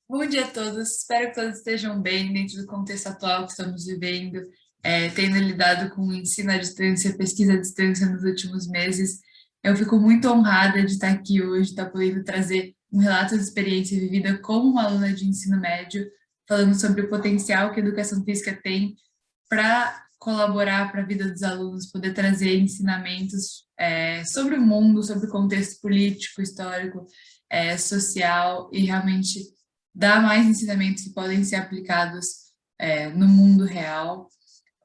Bom dia a todos, espero que todos estejam bem dentro do contexto atual que estamos vivendo, tendo lidado com o ensino à distância, pesquisa à distância nos últimos meses. Eu fico muito honrada de estar aqui hoje, estar podendo trazer um relato de experiência vivida como uma aluna de ensino médio, falando sobre o potencial que a educação física tem para colaborar para a vida dos alunos, poder trazer ensinamentos sobre o mundo, sobre o contexto político, histórico, social e realmente dar mais ensinamentos que podem ser aplicados no mundo real.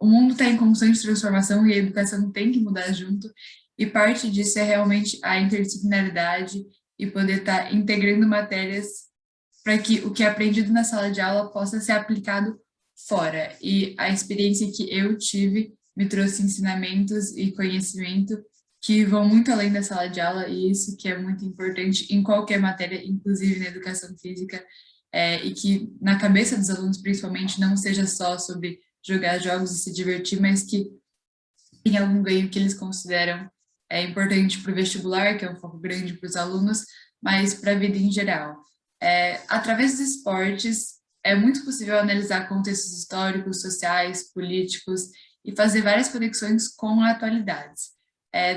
O mundo está em constante transformação e a educação tem que mudar junto, e parte disso é realmente a interdisciplinaridade e poder estar integrando matérias para que o que é aprendido na sala de aula possa ser aplicado fora. E a experiência que eu tive me trouxe ensinamentos e conhecimento que vão muito além da sala de aula, e isso que é muito importante em qualquer matéria, inclusive na educação física, e que na cabeça dos alunos, principalmente, não seja só sobre jogar jogos e se divertir, mas que tem algum ganho que eles consideram importante para o vestibular, que é um foco grande para os alunos, mas para a vida em geral. Através dos esportes, é muito possível analisar contextos históricos, sociais, políticos e fazer várias conexões com a atualidade.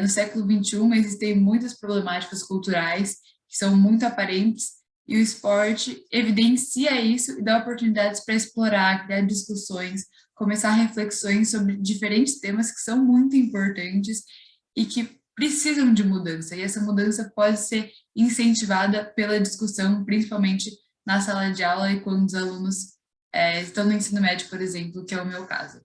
No século XXI, existem muitas problemáticas culturais que são muito aparentes e o esporte evidencia isso e dá oportunidades para explorar, criar discussões, começar reflexões sobre diferentes temas que são muito importantes e que precisam de mudança. E essa mudança pode ser incentivada pela discussão, principalmente na sala de aula e quando os alunos estão no ensino médio, por exemplo, que é o meu caso.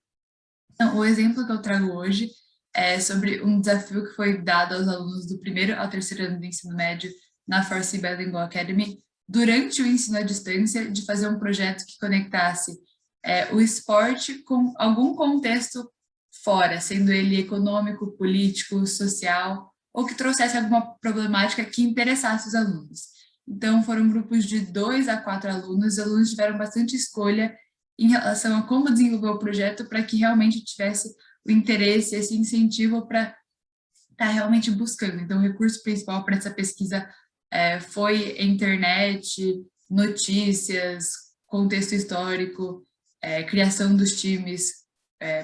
Então, o exemplo que eu trago hoje é sobre um desafio que foi dado aos alunos do primeiro ao terceiro ano do ensino médio na Force Bilingual Academy, durante o ensino à distância, de fazer um projeto que conectasse o esporte com algum contexto fora, sendo ele econômico, político, social, ou que trouxesse alguma problemática que interessasse os alunos. Então, foram grupos de 2 a 4 alunos, os alunos tiveram bastante escolha em relação a como desenvolver o projeto para que realmente tivesse o interesse, esse incentivo para estar realmente buscando. Então, o recurso principal para essa pesquisa foi a internet, notícias, contexto histórico, criação dos times,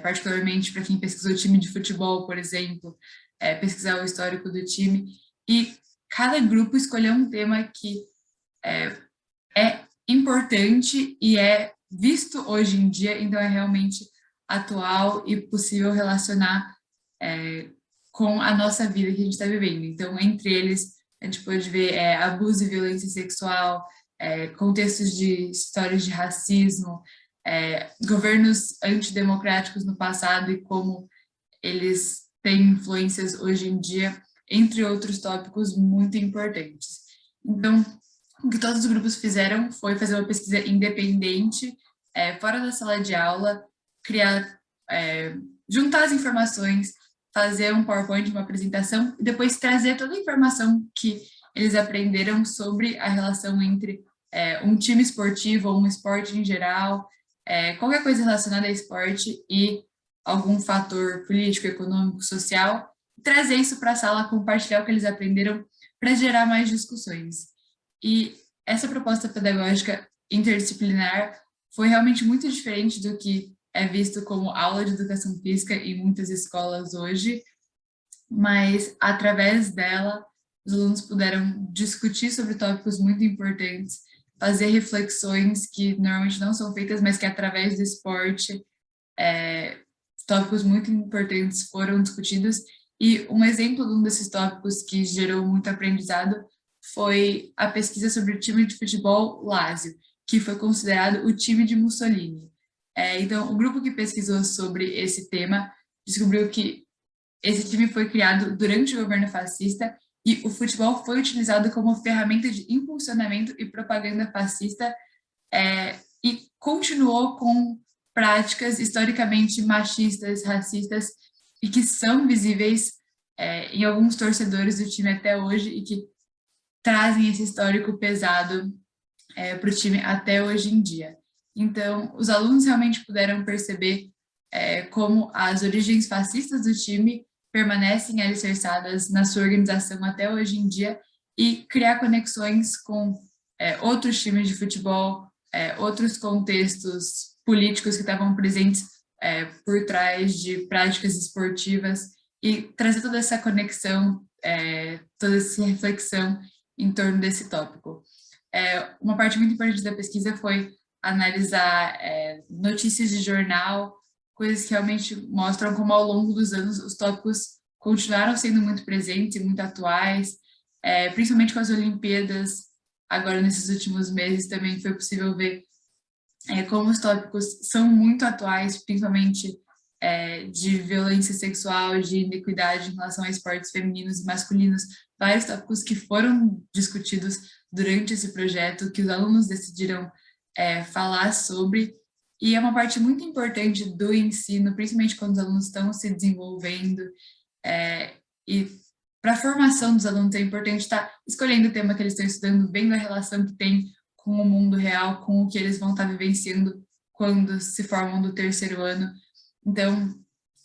particularmente para quem pesquisou time de futebol, por exemplo, pesquisar o histórico do time, e cada grupo escolheu um tema que é importante e é visto hoje em dia, então é realmente atual e possível relacionar com a nossa vida que a gente está vivendo. Então, entre eles, a gente pode ver abuso e violência sexual, contextos de histórias de racismo, governos antidemocráticos no passado e como eles têm influências hoje em dia, entre outros tópicos muito importantes. Então, o que todos os grupos fizeram foi fazer uma pesquisa independente, fora da sala de aula, criar, juntar as informações, fazer um PowerPoint, uma apresentação, e depois trazer toda a informação que eles aprenderam sobre a relação entre um time esportivo ou um esporte em geral, qualquer coisa relacionada a esporte e algum fator político, econômico, social, trazer isso para a sala, compartilhar o que eles aprenderam para gerar mais discussões. E essa proposta pedagógica interdisciplinar foi realmente muito diferente do que é visto como aula de educação física em muitas escolas hoje, mas através dela os alunos puderam discutir sobre tópicos muito importantes, fazer reflexões que normalmente não são feitas, mas que através do esporte tópicos muito importantes foram discutidos, e um exemplo de um desses tópicos que gerou muito aprendizado foi a pesquisa sobre o time de futebol Lazio, que foi considerado o time de Mussolini. Então, o grupo que pesquisou sobre esse tema descobriu que esse time foi criado durante o governo fascista e o futebol foi utilizado como ferramenta de impulsionamento e propaganda fascista, e continuou com práticas historicamente machistas, racistas, e que são visíveis em alguns torcedores do time até hoje e que trazem esse histórico pesado para o time até hoje em dia. Então, os alunos realmente puderam perceber como as origens fascistas do time permanecem alicerçadas na sua organização até hoje em dia e criar conexões com outros times de futebol, outros contextos políticos que estavam presentes por trás de práticas esportivas e trazer toda essa conexão, toda essa reflexão em torno desse tópico. Uma parte muito importante da pesquisa foi analisar notícias de jornal, coisas que realmente mostram como ao longo dos anos os tópicos continuaram sendo muito presentes e muito atuais, principalmente com as Olimpíadas. Agora, nesses últimos meses, também foi possível ver como os tópicos são muito atuais, principalmente de violência sexual, de inequidade em relação a esportes femininos e masculinos, vários tópicos que foram discutidos durante esse projeto, que os alunos decidiram falar sobre, e é uma parte muito importante do ensino, principalmente quando os alunos estão se desenvolvendo, e para a formação dos alunos é importante estar escolhendo o tema que eles estão estudando, vendo a relação que tem com o mundo real, com o que eles vão estar vivenciando quando se formam do terceiro ano. Então,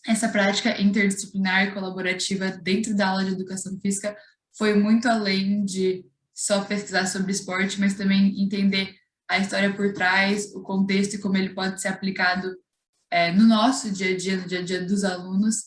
essa prática interdisciplinar e colaborativa dentro da aula de educação física foi muito além de só pesquisar sobre esporte, mas também entender a história por trás, o contexto e como ele pode ser aplicado no nosso dia a dia, no dia a dia dos alunos,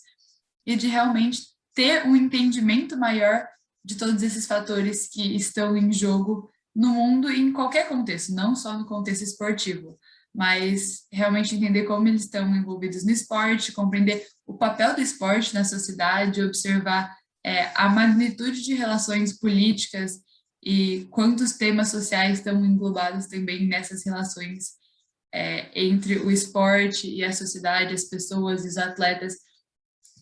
e de realmente ter um entendimento maior de todos esses fatores que estão em jogo no mundo e em qualquer contexto, não só no contexto esportivo, mas realmente entender como eles estão envolvidos no esporte, compreender o papel do esporte na sociedade, observar a magnitude de relações políticas e quantos temas sociais estão englobados também nessas relações entre o esporte e a sociedade, as pessoas, os atletas,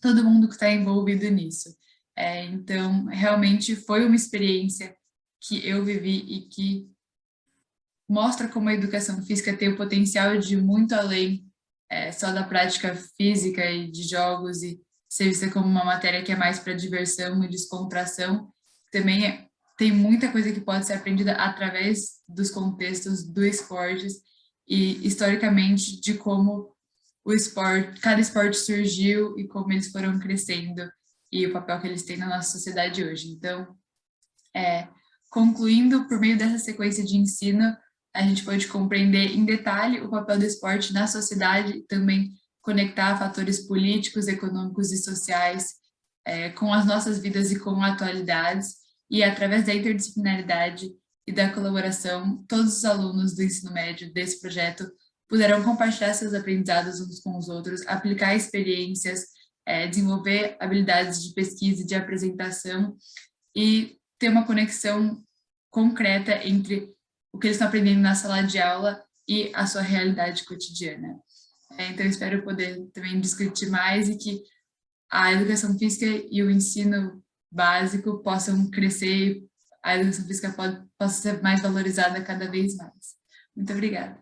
todo mundo que está envolvido nisso. Então, realmente foi uma experiência que eu vivi e que mostra como a educação física tem o potencial de ir muito além só da prática física e de jogos e ser vista como uma matéria que é mais para diversão e descontração. Também tem muita coisa que pode ser aprendida através dos contextos do esportes e, historicamente, de como cada esporte surgiu e como eles foram crescendo e o papel que eles têm na nossa sociedade hoje. Então, concluindo, por meio dessa sequência de ensino, a gente pode compreender em detalhe o papel do esporte na sociedade e também conectar fatores políticos, econômicos e sociais com as nossas vidas e com atualidades, e através da interdisciplinaridade e da colaboração, todos os alunos do ensino médio desse projeto puderam compartilhar seus aprendizados uns com os outros, aplicar experiências, desenvolver habilidades de pesquisa e de apresentação e ter uma conexão concreta entre o que eles estão aprendendo na sala de aula e a sua realidade cotidiana. Então, espero poder também discutir mais e que a educação física e o ensino básico possam crescer, a educação física possa ser mais valorizada cada vez mais. Muito obrigada.